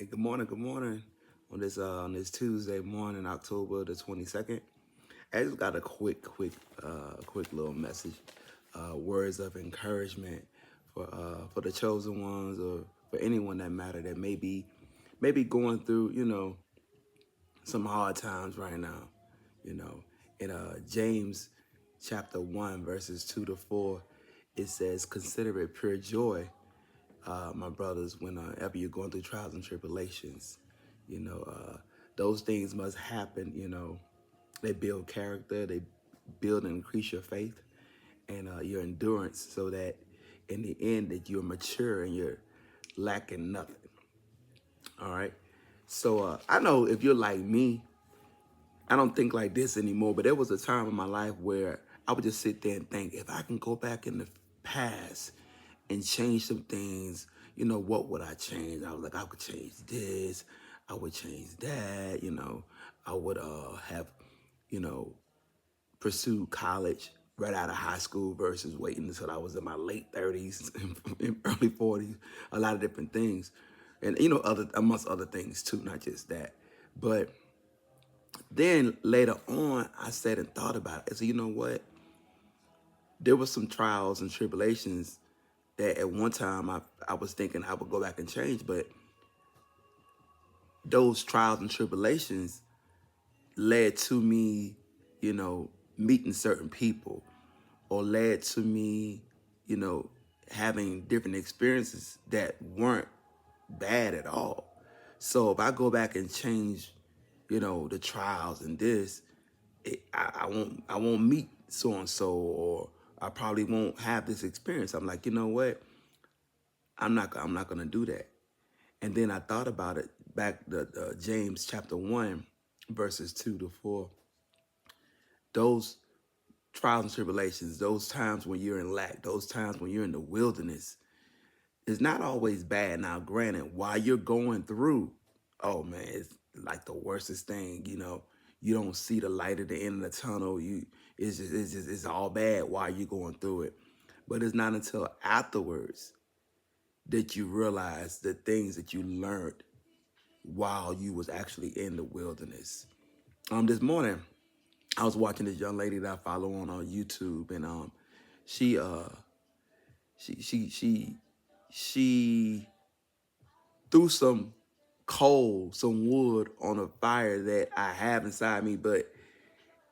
Hey, good morning. Good morning. On this Tuesday morning, October the 22nd. I just got a quick little message, words of encouragement for the chosen ones or for anyone that matter that may be going through some hard times right now. You know, in James chapter 1 verses 2 to 4, it says, "Consider it pure joy, my brothers, whenever you're going through trials and tribulations. You know, those things must happen. They build character, they build and increase your faith and your endurance, so that in the end that you're mature and you're lacking nothing. All right. So I know if you're like me, I don't think like this anymore. But there was a time in my life where I would just sit there and think, if I can go back in the past and change some things, what would I change? I was like, I could change this, I would change that, I would have, you know, pursued college right out of high school versus waiting until I was in my late 30s and early 40s, a lot of different things. And other amongst other things too, not just that. But then later on, I sat and thought about it. I said, you know what? There were some trials and tribulations that at one time I was thinking I would go back and change, but those trials and tribulations led to me, meeting certain people, or led to me, you know, having different experiences that weren't bad at all. So if I go back and change, the trials and this, I won't meet so and so, or I probably won't have this experience. I'm like, you know what? I'm not gonna do that. And then I thought about it back to James chapter 1, verses 2 to 4. Those trials and tribulations, those times when you're in lack, those times when you're in the wilderness, is not always bad. Now, granted, while you're going through, oh man, it's like the worstest thing. You don't see the light at the end of the tunnel. It's all bad while you're going through it. But it's not until afterwards that you realize the things that you learned while you was actually in the wilderness. This morning I was watching this young lady that I follow on YouTube, and she she she she she threw some coal, some wood on a fire that I have inside me, but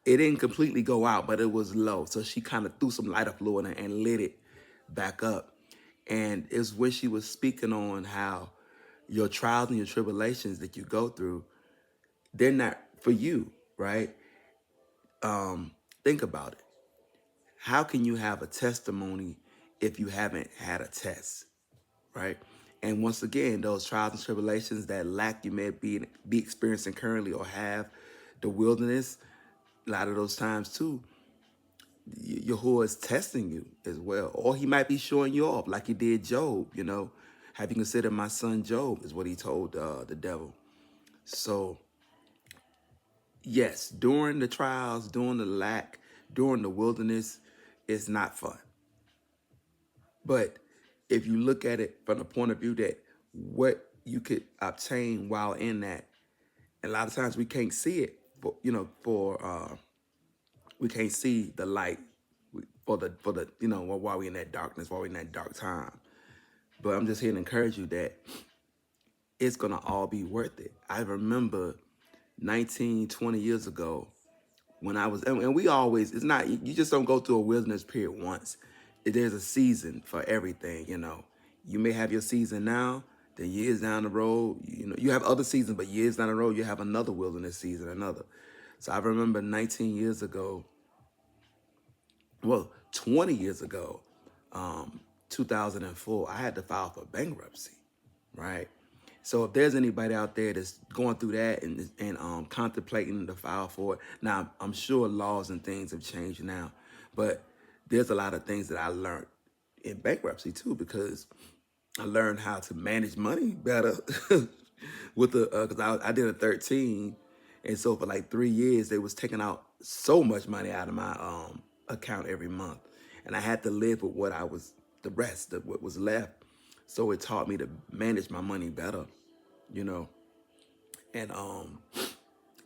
it didn't completely go out, but it was low. So she kind of threw some lighter fluid and lit it back up. And it's when she was speaking on how your trials and your tribulations that you go through, they're not for you, right? Think about it. How can you have a testimony if you haven't had a test, right? And once again, those trials and tribulations, that lack you may be experiencing currently, or have the wilderness, a lot of those times too, Yahuwah is testing you as well. Or he might be showing you off like he did Job, Have you considered my son Job, is what he told the devil. So yes, during the trials, during the lack, during the wilderness, it's not fun. But if you look at it from the point of view that what you could obtain while in that, and a lot of times we can't see it, we can't see the light for the while we in that darkness, while we in that dark time. But I'm just here to encourage you that it's gonna all be worth it. I remember 19, 20 years ago, when I was, and we always, it's not, you just don't go through a wilderness period once. There's a season for everything. You may have your season now, then years down the road, you have other seasons, but years down the road, you have another wilderness season, another. So I remember 19 years ago, well, 20 years ago, um, 2004, I had to file for bankruptcy, right? So if there's anybody out there that's going through that and contemplating to file for it, now I'm sure laws and things have changed now, but there's a lot of things that I learned in bankruptcy too, because I learned how to manage money better with the because I did a 13, and so for like 3 years they was taking out so much money out of my account every month, and I had to live with what I was the rest of what was left. So it taught me to manage my money better. you know, and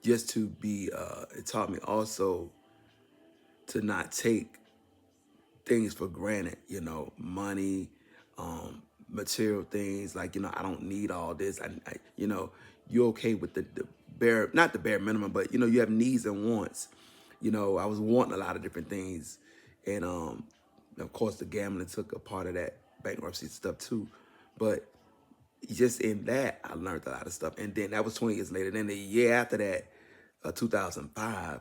just to be, it taught me also to not take things for granted, money, material things. Like, I don't need all this. You're okay with the bare, not the bare minimum, but, you have needs and wants. I was wanting a lot of different things. And, of course, the gambling took a part of that bankruptcy stuff too. But just in that, I learned a lot of stuff. And then that was 20 years later. Then the year after that, 2005,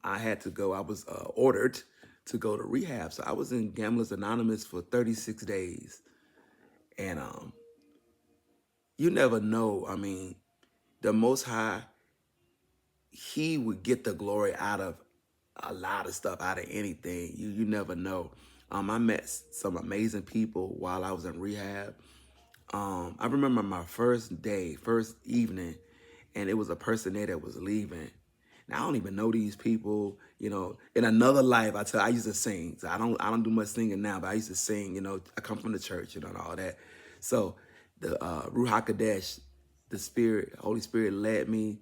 I had to go. I was ordered to go to rehab. So I was in Gamblers Anonymous for 36 days. And you never know. I mean, the Most High, he would get the glory out of a lot of stuff, out of anything. You never know. I met some amazing people while I was in rehab. I remember my first day, first evening, and it was a person there that was leaving. Now, I don't even know these people. In another life, I used to sing. So I don't do much singing now, but I used to sing. I come from the church, and all that. So the Ruach Kadesh, the Spirit, Holy Spirit led me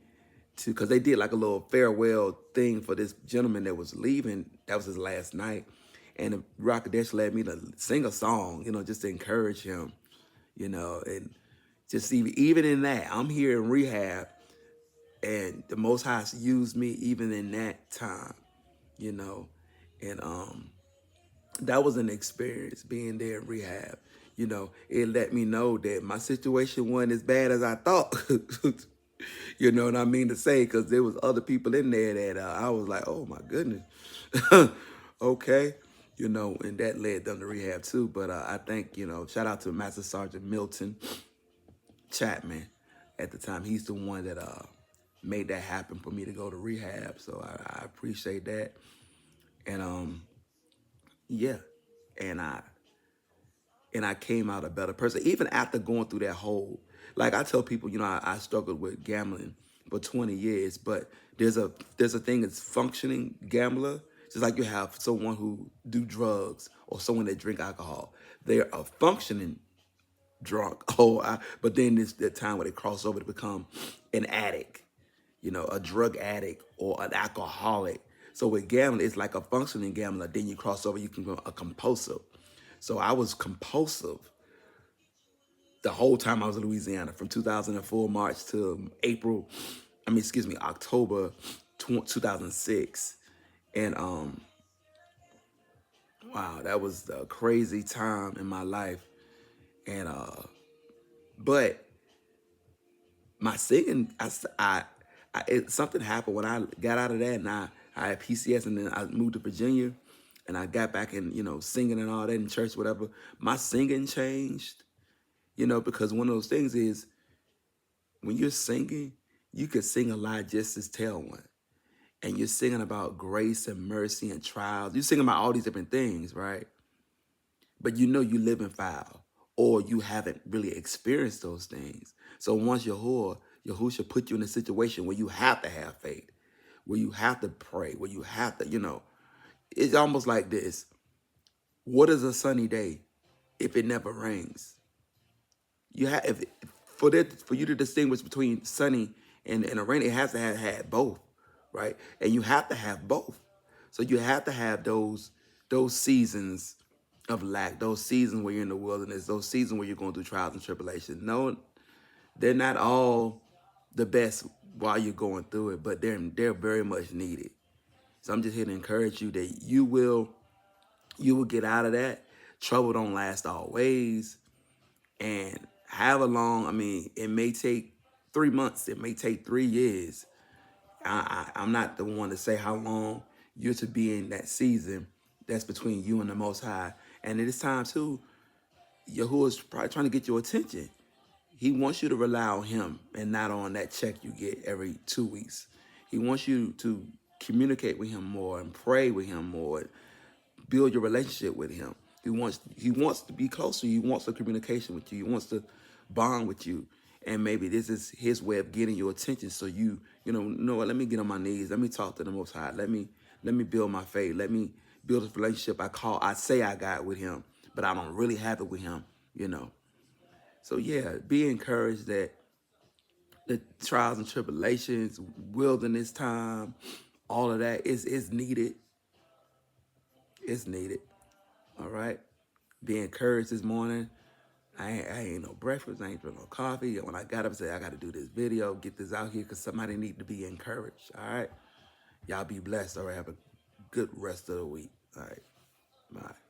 to, because they did like a little farewell thing for this gentleman that was leaving. That was his last night. And the Ruach Kadesh led me to sing a song, just to encourage him, and just even in that, I'm here in rehab, and the Most High used me even in that time, and that was an experience being there in rehab. It let me know that my situation wasn't as bad as I thought. You know what I mean to say? Because there was other people in there that I was like, oh my goodness, okay, and that led them to rehab too. But I think, shout out to Master Sergeant Milton Chapman at the time. He's the one that made that happen for me to go to rehab. So I appreciate that. And yeah, and I came out a better person. Even after going through that whole, like I tell people, I struggled with gambling for 20 years, but there's a thing that's functioning gambler. Just like you have someone who do drugs or someone that drink alcohol. They're a functioning drunk. But then there's the time where they cross over to become an addict, a drug addict or an alcoholic. So with gambling, it's like a functioning gambler. Then you cross over, you can become a compulsive. So I was compulsive the whole time I was in Louisiana, from 2004 March to October 2006. And wow, that was a crazy time in my life. And but my singing, something happened when I got out of that, and I had PCS, and then I moved to Virginia, and I got back in, singing and all that in church, whatever. My singing changed, because one of those things is when you're singing, you could sing a lot just as tell one. And you're singing about grace and mercy and trials. You're singing about all these different things, right? But you live in foul, or you haven't really experienced those things. So once Yahushua put you in a situation where you have to have faith, where you have to pray, where you have to, it's almost like this. What is a sunny day if it never rains? You have for you to distinguish between sunny and a rain, it has to have had both, right? And you have to have both. So you have to have those seasons of lack, those seasons where you're in the wilderness, those seasons where you're going through trials and tribulations. No, they're not all the best while you're going through it, but they're very much needed. So I'm just here to encourage you that you will get out of that. Trouble don't last always. And however long, it may take 3 months, it may take 3 years. I'm not the one to say how long you're to be in that season. That's between you and the Most High. And at this time too, Yahuwah is probably trying to get your attention. He wants you to rely on him and not on that check you get every 2 weeks. He wants you to communicate with him more and pray with him more, build your relationship with him. He wants to be closer. He wants a communication with you. He wants to bond with you. And maybe this is his way of getting your attention. So know what, let me get on my knees. Let me talk to the Most High. Let me build my faith. Let me build a relationship I say I got with him, but I don't really have it with him, So yeah, be encouraged that the trials and tribulations, wilderness time, all of that is needed. It's needed. All right. Be encouraged this morning. I ain't no breakfast. I ain't drink no coffee. When I got up, I said, I got to do this video, get this out here because somebody need to be encouraged. All right. Y'all be blessed. All right. Have a good rest of the week. All right. Bye.